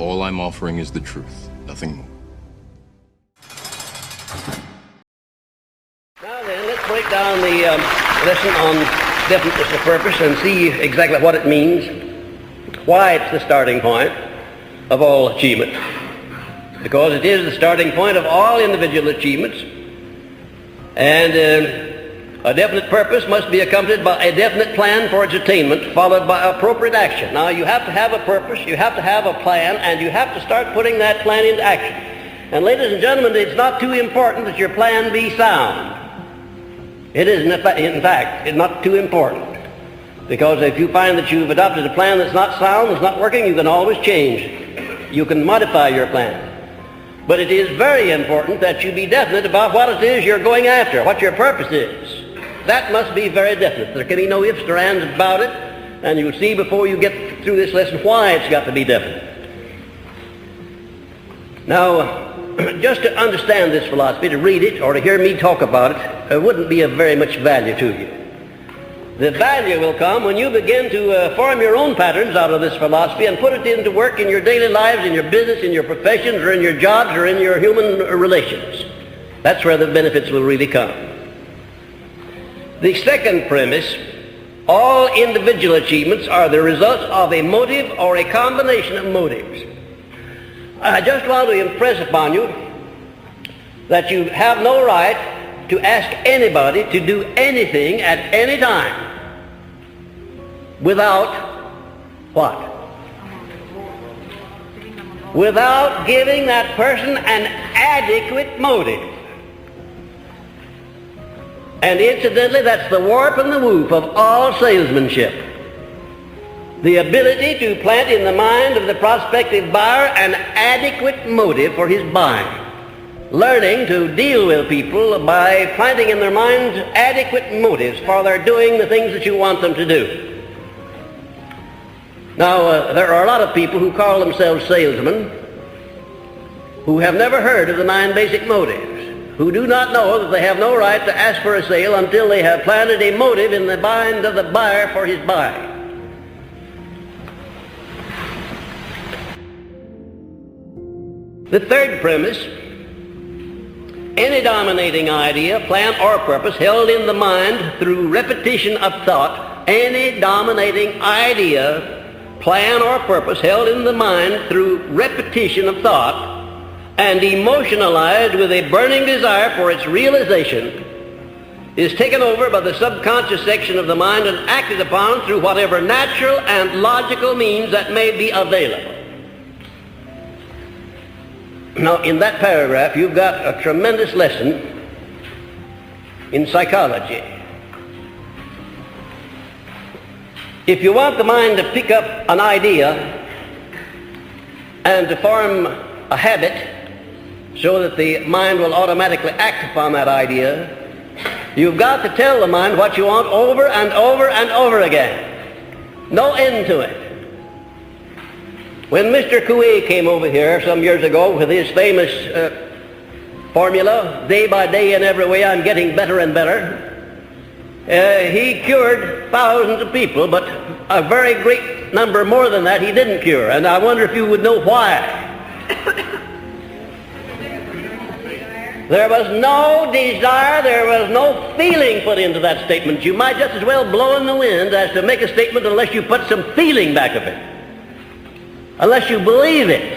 All I'm offering is the truth, nothing more. Now then, let's break down the lesson on definiteness of purpose and see exactly what it means, why it's the starting point of all achievement. Because it is the starting point of all individual achievements, and a definite purpose must be accompanied by a definite plan for its attainment, followed by appropriate action. Now, you have to have a purpose, you have to have a plan, and you have to start putting that plan into action. And ladies and gentlemen, it's not too important that your plan be sound. It is, in fact, it's not too important. Because if you find that you've adopted a plan that's not sound, that's not working, you can always change. You can modify your plan. But it is very important that you be definite about what it is you're going after, what your purpose is. That must be very definite. There can be no ifs or ands about it, and you'll see before you get through this lesson why it's got to be definite. Now, just to understand this philosophy, to read it or to hear me talk about it, wouldn't be of very much value to you. The value will come when you begin to form your own patterns out of this philosophy and put it into work in your daily lives, in your business, in your professions, or in your jobs, or in your human relations. That's where the benefits will really come. The second premise, all individual achievements are the results of a motive or a combination of motives. I just want to impress upon you that you have no right to ask anybody to do anything at any time without what? Without giving that person an adequate motive. And incidentally, that's the warp and the woof of all salesmanship. The ability to plant in the mind of the prospective buyer an adequate motive for his buying. Learning to deal with people by planting in their minds adequate motives for their doing the things that you want them to do. Now, there are a lot of people who call themselves salesmen who have never heard of the 9 basic motives, who do not know that they have no right to ask for a sale until they have planted a motive in the mind of the buyer for his buying. The third premise, any dominating idea, plan, or purpose held in the mind through repetition of thought, any dominating idea, plan, or purpose held in the mind through repetition of thought and emotionalized with a burning desire for its realization is taken over by the subconscious section of the mind and acted upon through whatever natural and logical means that may be available. Now, in that paragraph, you've got a tremendous lesson in psychology. If you want the mind to pick up an idea and to form a habit so that the mind will automatically act upon that idea, you've got to tell the mind what you want over and over and over again. No end to it. When Mr. Coué came over here some years ago with his famous formula, day by day in every way I'm getting better and better, he cured thousands of people, but a very great number more than that he didn't cure. And I wonder if you would know why. There was no desire, there was no feeling put into that statement. You might just as well blow in the wind as to make a statement unless you put some feeling back of it, unless you believe it.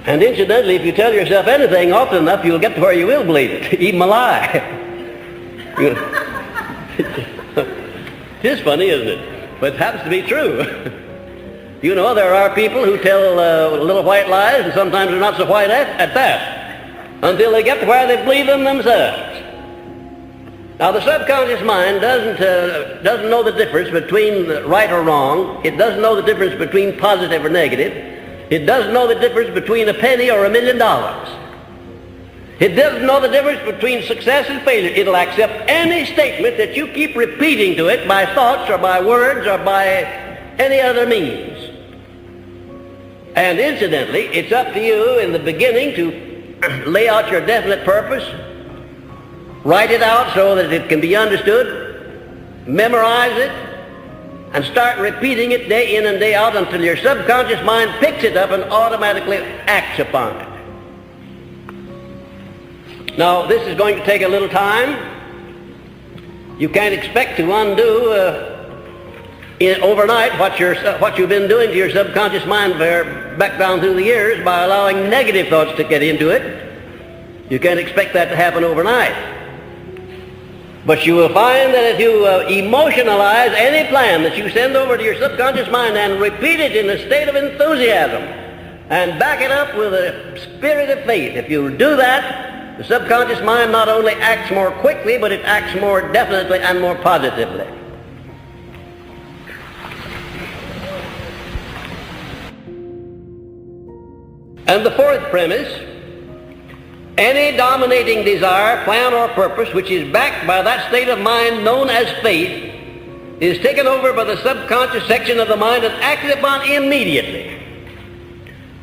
And incidentally, if you tell yourself anything often enough, you'll get to where you will believe it, even a lie. It is funny, isn't it? But it happens to be true. You know, there are people who tell little white lies, and sometimes they're not so white at that, until they get to where they believe them themselves. Now, the subconscious mind doesn't know the difference between right or wrong. It doesn't know the difference between positive or negative. It doesn't know the difference between a penny or $1 million. It doesn't know the difference between success and failure. It'll accept any statement that you keep repeating to it by thoughts or by words or by any other means. And incidentally, it's up to you in the beginning to lay out your definite purpose, write it out so that it can be understood, memorize it, and start repeating it day in and day out until your subconscious mind picks it up and automatically acts upon it. Now, this is going to take a little time. You can't expect to undo overnight what you've been doing to your subconscious mind back down through the years by allowing negative thoughts to get into it. You can't expect that to happen overnight. But you will find that if you emotionalize any plan that you send over to your subconscious mind and repeat it in a state of enthusiasm and back it up with a spirit of faith, if you do that, the subconscious mind not only acts more quickly, but it acts more definitely and more positively. And the fourth premise, any dominating desire, plan, or purpose which is backed by that state of mind known as faith is taken over by the subconscious section of the mind and acted upon immediately.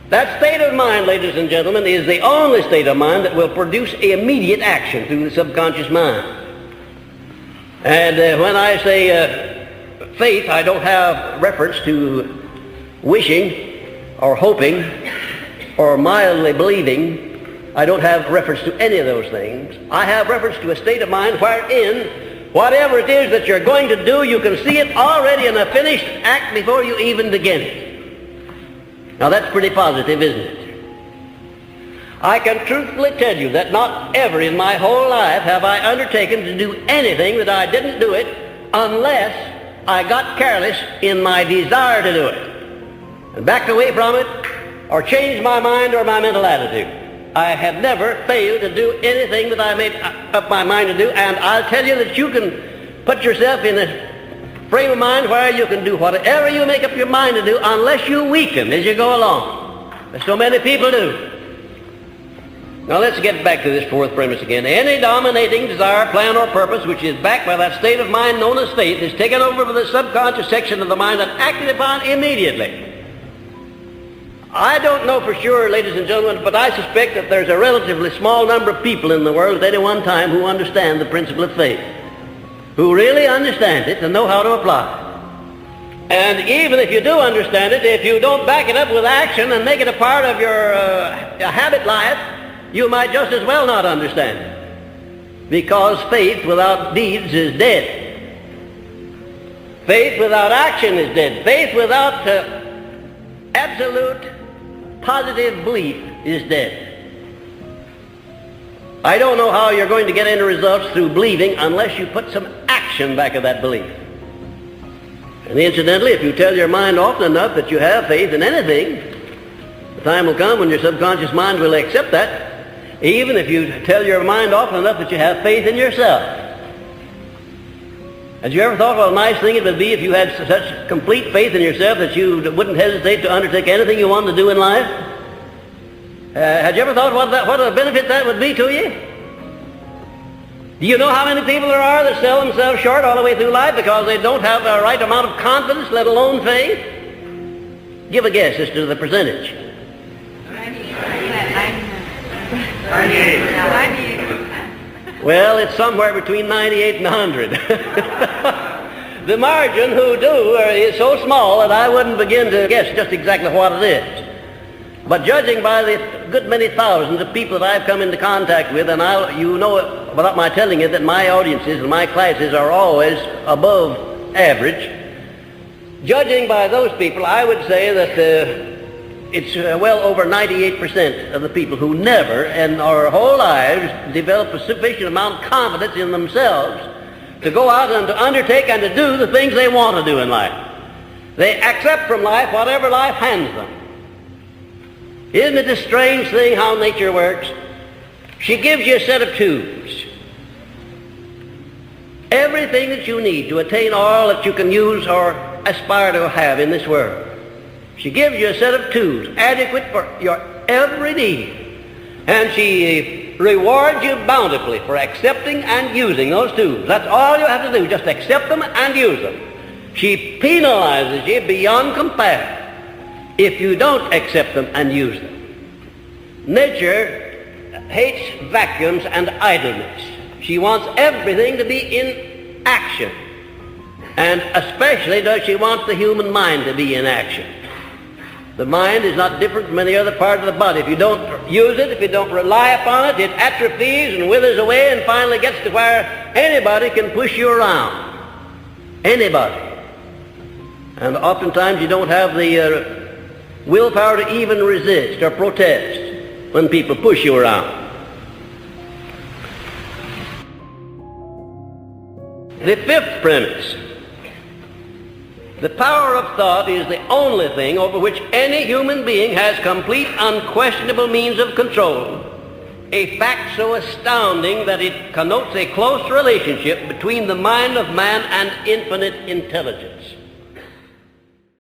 That state of mind, ladies and gentlemen, is the only state of mind that will produce immediate action through the subconscious mind. And when I say faith, I don't have reference to wishing or hoping or mildly believing. I don't have reference to any of those things. I have reference to a state of mind wherein whatever it is that you're going to do, you can see it already in a finished act before you even begin it. Now that's pretty positive, isn't it? I can truthfully tell you that not ever in my whole life have I undertaken to do anything that I didn't do it unless I got careless in my desire to do it and backed away from it or changed my mind or my mental attitude. I have never failed to do anything that I made up my mind to do, and I'll tell you that you can put yourself in a frame of mind where you can do whatever you make up your mind to do unless you weaken as you go along, as so many people do. Now let's get back to this fourth premise again. Any dominating desire, plan, or purpose which is backed by that state of mind known as faith is taken over by the subconscious section of the mind and acted upon immediately. I don't know for sure, ladies and gentlemen, but I suspect that there's a relatively small number of people in the world at any one time who understand the principle of faith, who really understand it and know how to apply it. And even if you do understand it, if you don't back it up with action and make it a part of your habit life, you might just as well not understand it. Because faith without deeds is dead. Faith without action is dead. Faith without absolute positive belief is dead. I don't know how you're going to get any results through believing unless you put some action back of that belief. And incidentally, if you tell your mind often enough that you have faith in anything, the time will come when your subconscious mind will accept that, even if you tell your mind often enough that you have faith in yourself. Had you ever thought what a nice thing it would be if you had such complete faith in yourself that you wouldn't hesitate to undertake anything you wanted to do in life? Had you ever thought what a benefit that would be to you? Do you know how many people there are that sell themselves short all the way through life because they don't have the right amount of confidence, let alone faith? Give a guess as to the percentage. 98. Well, it's somewhere between 98 and 100. The margin who do is so small that I wouldn't begin to guess just exactly what it is. But judging by the good many thousands of people that I've come into contact with, and you know without my telling you that my audiences and my classes are always above average, judging by those people, I would say that it's well over 98% of the people who never in our whole lives develop a sufficient amount of confidence in themselves to go out and to undertake and to do the things they want to do in life. They accept from life whatever life hands them. Isn't it a strange thing how nature works? She gives you a set of tools. Everything that you need to attain all that you can use or aspire to have in this world. She gives you a set of tools adequate for your every need. And she rewards you bountifully for accepting and using those tools. That's all you have to do, just accept them and use them. She penalizes you beyond compare if you don't accept them and use them. Nature hates vacuums and idleness. She wants everything to be in action. And especially does she want the human mind to be in action. The mind is not different from any other part of the body. If you don't use it, if you don't rely upon it, it atrophies and withers away and finally gets to where anybody can push you around. Anybody. And oftentimes you don't have the willpower to even resist or protest when people push you around. The fifth premise. The power of thought is the only thing over which any human being has complete, unquestionable means of control, a fact so astounding that it connotes a close relationship between the mind of man and infinite intelligence.